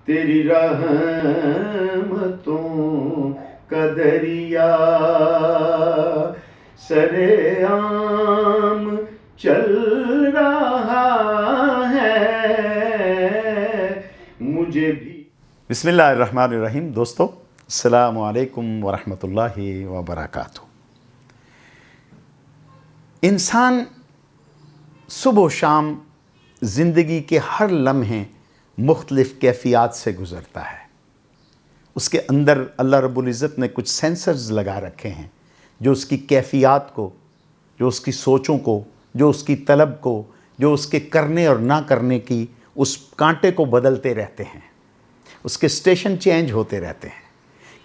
تیری رحمتوں کا دریا سرے عام چل رہا ہے مجھے بھی۔ بسم اللہ الرحمن الرحیم۔ دوستو السلام علیکم ورحمۃ اللہ وبرکاتہ۔ انسان صبح و شام زندگی کے ہر لمحے مختلف کیفیات سے گزرتا ہے۔ اس کے اندر اللہ رب العزت نے کچھ سینسرز لگا رکھے ہیں جو اس کی کیفیات کو، جو اس کی سوچوں کو، جو اس کی طلب کو، جو اس کے کرنے اور نہ کرنے کی اس کانٹے کو بدلتے رہتے ہیں۔ اس کے اسٹیشن چینج ہوتے رہتے ہیں۔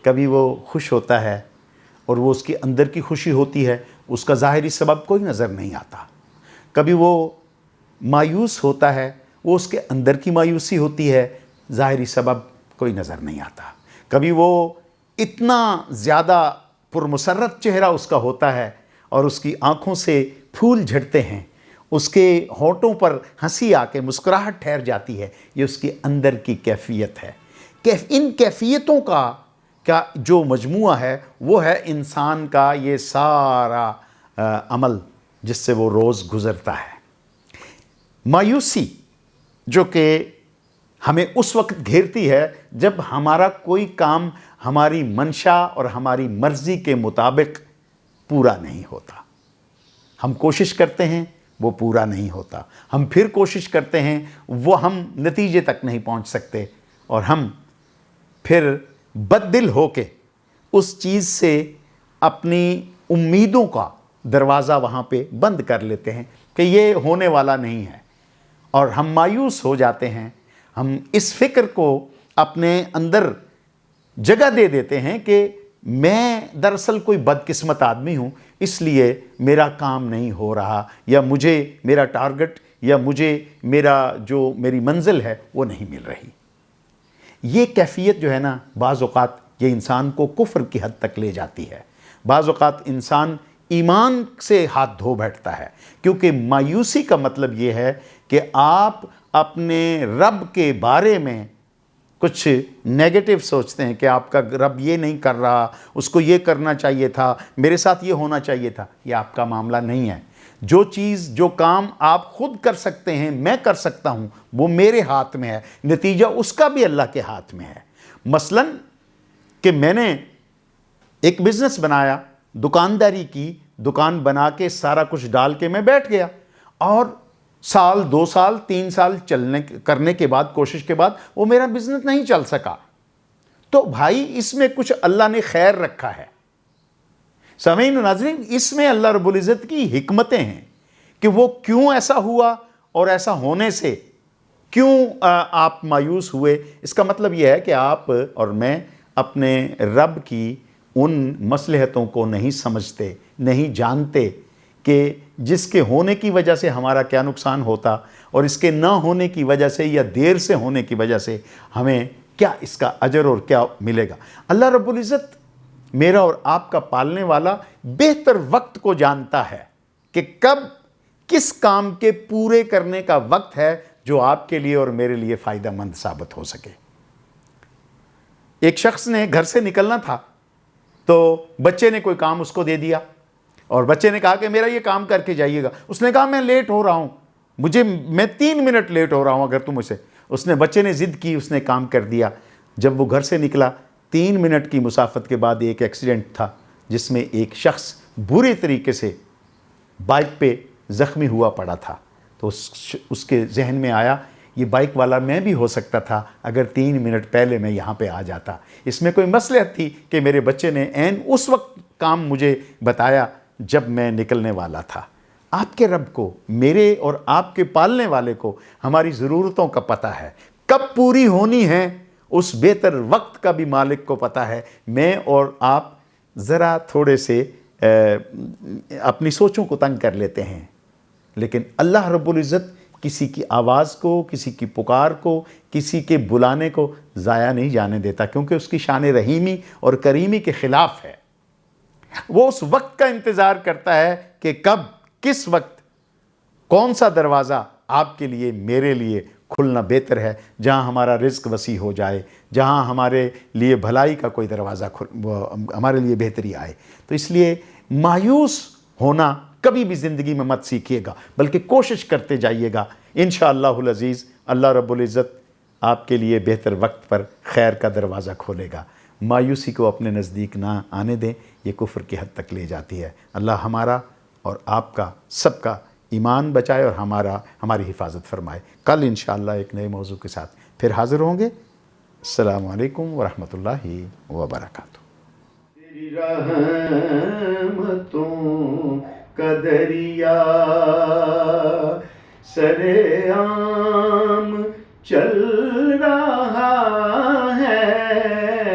کبھی وہ خوش ہوتا ہے اور وہ اس کی اندر کی خوشی ہوتی ہے، اس کا ظاہری سبب کوئی نظر نہیں آتا۔ کبھی وہ مایوس ہوتا ہے، وہ اس کے اندر کی مایوسی ہوتی ہے، ظاہری سبب کوئی نظر نہیں آتا۔ کبھی وہ اتنا زیادہ پرمسرت چہرہ اس کا ہوتا ہے اور اس کی آنکھوں سے پھول جھڑتے ہیں، اس کے ہونٹوں پر ہنسی آ کے مسکراہٹ ٹھہر جاتی ہے۔ یہ اس کے اندر کی کیفیت ہے۔ ان کیفیتوں کا جو مجموعہ ہے وہ ہے انسان کا یہ سارا عمل جس سے وہ روز گزرتا ہے۔ مایوسی جو کہ ہمیں اس وقت گھیرتی ہے جب ہمارا کوئی کام ہماری منشا اور ہماری مرضی کے مطابق پورا نہیں ہوتا۔ ہم کوشش کرتے ہیں، وہ پورا نہیں ہوتا۔ ہم پھر کوشش کرتے ہیں، وہ ہم نتیجے تک نہیں پہنچ سکتے، اور ہم پھر بد دل ہو کے اس چیز سے اپنی امیدوں کا دروازہ وہاں پہ بند کر لیتے ہیں کہ یہ ہونے والا نہیں ہے، اور ہم مایوس ہو جاتے ہیں۔ ہم اس فکر کو اپنے اندر جگہ دے دیتے ہیں کہ میں دراصل کوئی بدقسمت آدمی ہوں، اس لیے میرا کام نہیں ہو رہا، یا مجھے میرا ٹارگٹ یا مجھے میری منزل ہے وہ نہیں مل رہی۔ یہ کیفیت جو ہے نا، بعض اوقات یہ انسان کو کفر کی حد تک لے جاتی ہے۔ بعض اوقات انسان ایمان سے ہاتھ دھو بیٹھتا ہے، کیونکہ مایوسی کا مطلب یہ ہے کہ آپ اپنے رب کے بارے میں کچھ نیگیٹو سوچتے ہیں کہ آپ کا رب یہ نہیں کر رہا، اس کو یہ کرنا چاہیے تھا، میرے ساتھ یہ ہونا چاہیے تھا۔ یہ آپ کا معاملہ نہیں ہے۔ جو کام آپ خود کر سکتے ہیں، میں کر سکتا ہوں، وہ میرے ہاتھ میں ہے، نتیجہ اس کا بھی اللہ کے ہاتھ میں ہے۔ مثلا کہ میں نے ایک بزنس بنایا، دکانداری کی، دکان بنا کے سارا کچھ ڈال کے میں بیٹھ گیا، اور سال 2 سال 3 سال کرنے کے بعد، کوشش کے بعد وہ میرا بزنس نہیں چل سکا، تو بھائی اس میں کچھ اللہ نے خیر رکھا ہے۔ سامعین و ناظرین، اس میں اللہ رب العزت کی حکمتیں ہیں کہ وہ کیوں ایسا ہوا، اور ایسا ہونے سے کیوں آپ مایوس ہوئے۔ اس کا مطلب یہ ہے کہ آپ اور میں اپنے رب کی ان مصلحتوں کو نہیں سمجھتے، نہیں جانتے کہ جس کے ہونے کی وجہ سے ہمارا کیا نقصان ہوتا، اور اس کے نہ ہونے کی وجہ سے یا دیر سے ہونے کی وجہ سے ہمیں کیا اس کا اجر اور کیا ملے گا۔ اللہ رب العزت، میرا اور آپ کا پالنے والا، بہتر وقت کو جانتا ہے کہ کب کس کام کے پورے کرنے کا وقت ہے جو آپ کے لیے اور میرے لیے فائدہ مند ثابت ہو سکے۔ ایک شخص نے گھر سے نکلنا تھا، تو بچے نے کوئی کام اس کو دے دیا، اور بچے نے کہا کہ میرا یہ کام کر کے جائیے گا۔ اس نے کہا میں لیٹ ہو رہا ہوں، میں 3 منٹ لیٹ ہو رہا ہوں اگر تم اسے۔ بچے نے ضد کی، اس نے کام کر دیا۔ جب وہ گھر سے نکلا، 3 منٹ کی مسافت کے بعد ایک ایکسیڈنٹ تھا جس میں ایک شخص بری طریقے سے بائک پہ زخمی ہوا پڑا تھا۔ تو اس کے ذہن میں آیا، یہ بائک والا میں بھی ہو سکتا تھا اگر 3 منٹ پہلے میں یہاں پہ آ جاتا۔ اس میں کوئی مصلحت تھی کہ میرے بچے نے عین اس وقت کام مجھے بتایا جب میں نکلنے والا تھا۔ آپ کے رب کو، میرے اور آپ کے پالنے والے کو ہماری ضرورتوں کا پتہ ہے، کب پوری ہونی ہے اس بہتر وقت کا بھی مالک کو پتہ ہے۔ میں اور آپ ذرا تھوڑے سے اپنی سوچوں کو تنگ کر لیتے ہیں، لیکن اللہ رب العزت کسی کی آواز کو، کسی کی پکار کو، کسی کے بلانے کو ضائع نہیں جانے دیتا، کیونکہ اس کی شان رحیمی اور کریمی کے خلاف ہے۔ وہ اس وقت کا انتظار کرتا ہے کہ کب، کس وقت، کون سا دروازہ آپ کے لیے، میرے لیے کھلنا بہتر ہے، جہاں ہمارا رزق وسیع ہو جائے، جہاں ہمارے لیے بھلائی کا کوئی دروازہ ہمارے لیے بہتری آئے۔ تو اس لیے مایوس ہونا کبھی بھی زندگی میں مت سیکھیے گا، بلکہ کوشش کرتے جائیے گا۔ انشاءاللہ العزیز اللہ رب العزت آپ کے لیے بہتر وقت پر خیر کا دروازہ کھولے گا۔ مایوسی کو اپنے نزدیک نہ آنے دیں، یہ کفر کی حد تک لے جاتی ہے۔ اللہ ہمارا اور آپ کا سب کا ایمان بچائے اور ہماری حفاظت فرمائے۔ کل انشاءاللہ ایک نئے موضوع کے ساتھ پھر حاضر ہوں گے۔ السلام علیکم ورحمۃ اللہ وبرکاتہ۔ تیری رحمتوں کا دریا سرے عام چل رہا ہے،